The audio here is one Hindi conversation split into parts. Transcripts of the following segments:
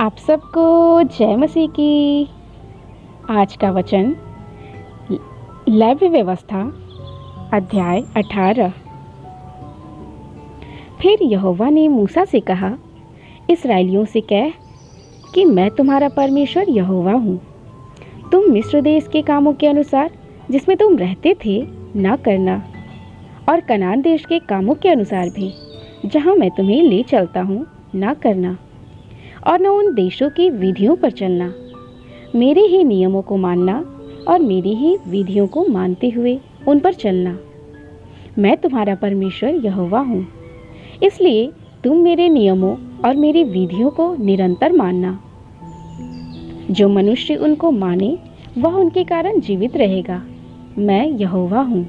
आप सबको जय मसीह की। आज का वचन लेवी व्यवस्था अध्याय 18। फिर यहोवा ने मूसा से कहा, इस्राएलियों से कह कि मैं तुम्हारा परमेश्वर यहोवा हूँ। तुम मिस्र देश के कामों के अनुसार जिसमें तुम रहते थे ना करना, और कनान देश के कामों के अनुसार भी जहाँ मैं तुम्हें ले चलता हूँ ना करना, और न उन देशों की विधियों पर चलना। मेरे ही नियमों को मानना और मेरी ही विधियों को मानते हुए उन पर चलना। मैं तुम्हारा परमेश्वर यहोवा हूँ, इसलिए तुम मेरे नियमों और मेरी विधियों को निरंतर मानना। जो मनुष्य उनको माने वह उनके कारण जीवित रहेगा। मैं यहोवा हूँ।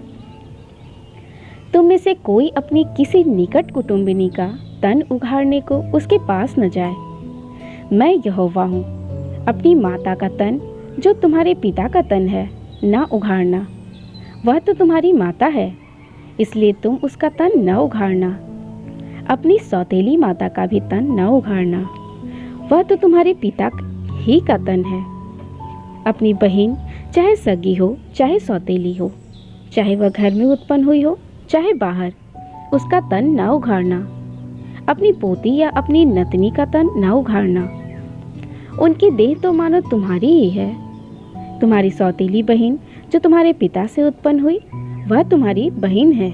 तुम में से कोई अपनी किसी निकट कुटुंबिनी का तन उघाड़ने को उसके पास न जाए। मैं यहोवा हूँ। अपनी माता का तन जो तुम्हारे पिता का तन है ना उघाड़ना, वह तो तुम्हारी माता है, इसलिए तुम उसका तन न उघाड़ना। अपनी सौतेली माता का भी तन न उघाड़ना, वह तो तुम्हारे पिता ही का तन है। अपनी बहन चाहे सगी हो चाहे सौतेली हो, चाहे वह घर में उत्पन्न हुई हो चाहे बाहर, उसका तन न उघाड़ना। अपनी पोती या अपनी नतनी का तन न उघाड़ना। उनकी देह तो मानो तुम्हारी ही है। तुम्हारी सौतेली बहन जो तुम्हारे पिता से उत्पन्न हुई वह तुम्हारी बहन है,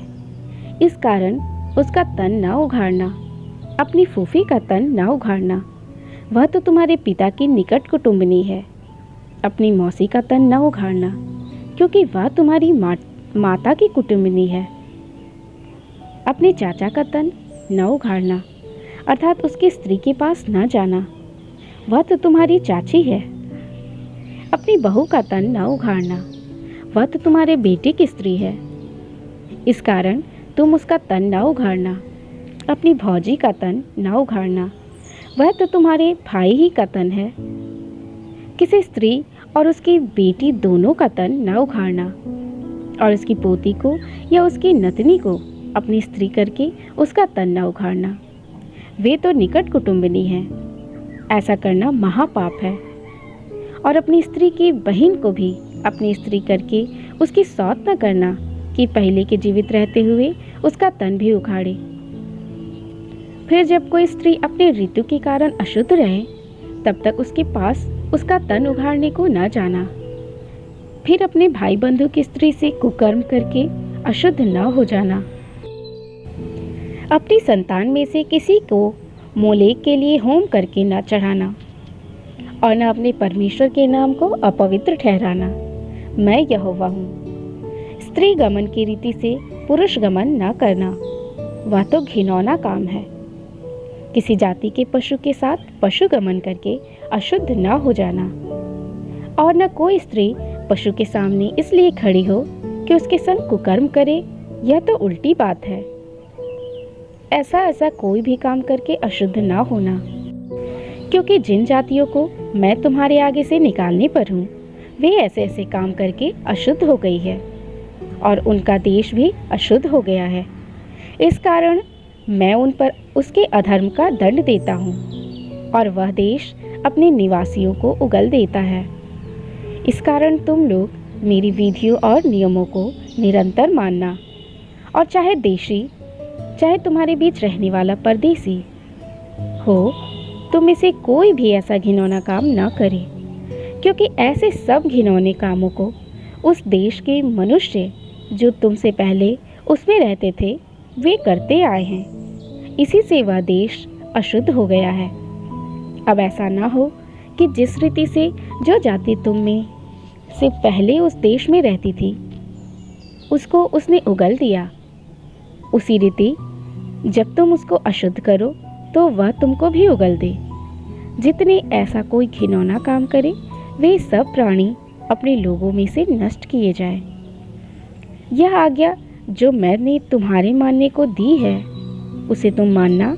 इस कारण उसका तन न उघाड़ना। अपनी फूफी का तन न उघाड़ना, वह तो तुम्हारे पिता की निकट कुटुंबनी है। अपनी मौसी का तन न उघाड़ना, क्योंकि वह तुम्हारी माता की कुटुंबनी है। अपने चाचा का तन न उघाड़ना, अर्थात उसकी स्त्री के पास न जाना, वह तो तुम्हारी चाची है। अपनी बहू का तन न उघाड़ना, वह तो तुम्हारे बेटे की स्त्री है, इस कारण तुम उसका तन न उघाड़ना। अपनी भौजी का तन न उघाड़ना, वह तो तुम्हारे भाई ही का तन है। किसी स्त्री और उसकी बेटी दोनों का तन न उघाड़ना, और उसकी पोती को या उसकी नतनी को अपनी स्त्री करके उसका तन न उघाड़ना, वे तो निकट कुटुंबिनी हैं। ऐसा करना महापाप है। और अपनी स्त्री की बहन को भी अपनी स्त्री करके उसकी सौत न करना कि पहले के जीवित रहते हुए उसका तन भी उखाड़े। फिर जब कोई स्त्री अपने ऋतु के कारण अशुद्ध रहे तब तक उसके पास उसका तन उघाड़ने को न जाना। फिर अपने भाई बंधु की स्त्री से कुकर्म करके अशुद्ध न हो जाना। अपनी संतान में से किसी को मोलेक के लिए होम करके न चढ़ाना, और न अपने परमेश्वर के नाम को अपवित्र ठहराना। मैं यहोवा हूँ। स्त्री गमन की रीति से पुरुष गमन न करना, वह तो घिनौना काम है। किसी जाति के पशु के साथ पशु गमन करके अशुद्ध न हो जाना, और न कोई स्त्री पशु के सामने इसलिए खड़ी हो कि उसके संग कुकर्म करे, यह तो उल्टी बात है। ऐसा कोई भी काम करके अशुद्ध ना होना, क्योंकि जिन जातियों को मैं तुम्हारे आगे से निकालने पर हूँ वे ऐसे काम करके अशुद्ध हो गई है, और उनका देश भी अशुद्ध हो गया है। इस कारण मैं उन पर उसके अधर्म का दंड देता हूँ, और वह देश अपने निवासियों को उगल देता है। इस कारण तुम लोग मेरी विधियों और नियमों को निरंतर मानना, और चाहे देशी चाहे तुम्हारे बीच रहने वाला परदेसी हो, तुम में से कोई भी ऐसा घिनौना काम न करे, क्योंकि ऐसे सब घिनौने कामों को उस देश के मनुष्य जो तुमसे पहले उसमें रहते थे वे करते आए हैं। इसी से वह देश अशुद्ध हो गया है। अब ऐसा ना हो कि जिस रीति से जो जाति तुम में से पहले उस देश में रहती थी उसको उसने उगल दिया, उसी रीति जब तुम उसको अशुद्ध करो तो वह तुमको भी उगल दे। जितने ऐसा कोई घिनौना काम करे वे सब प्राणी अपने लोगों में से नष्ट किए जाएं। यह आज्ञा जो मैंने तुम्हारे मानने को दी है उसे तुम मानना,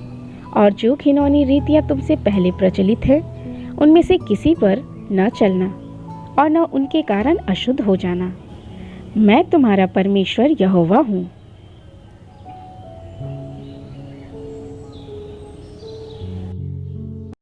और जो घिनौनी रीतियाँ तुमसे पहले प्रचलित है उनमें से किसी पर न चलना, और न उनके कारण अशुद्ध हो जाना। मैं तुम्हारा परमेश्वर यहोवा हूँ।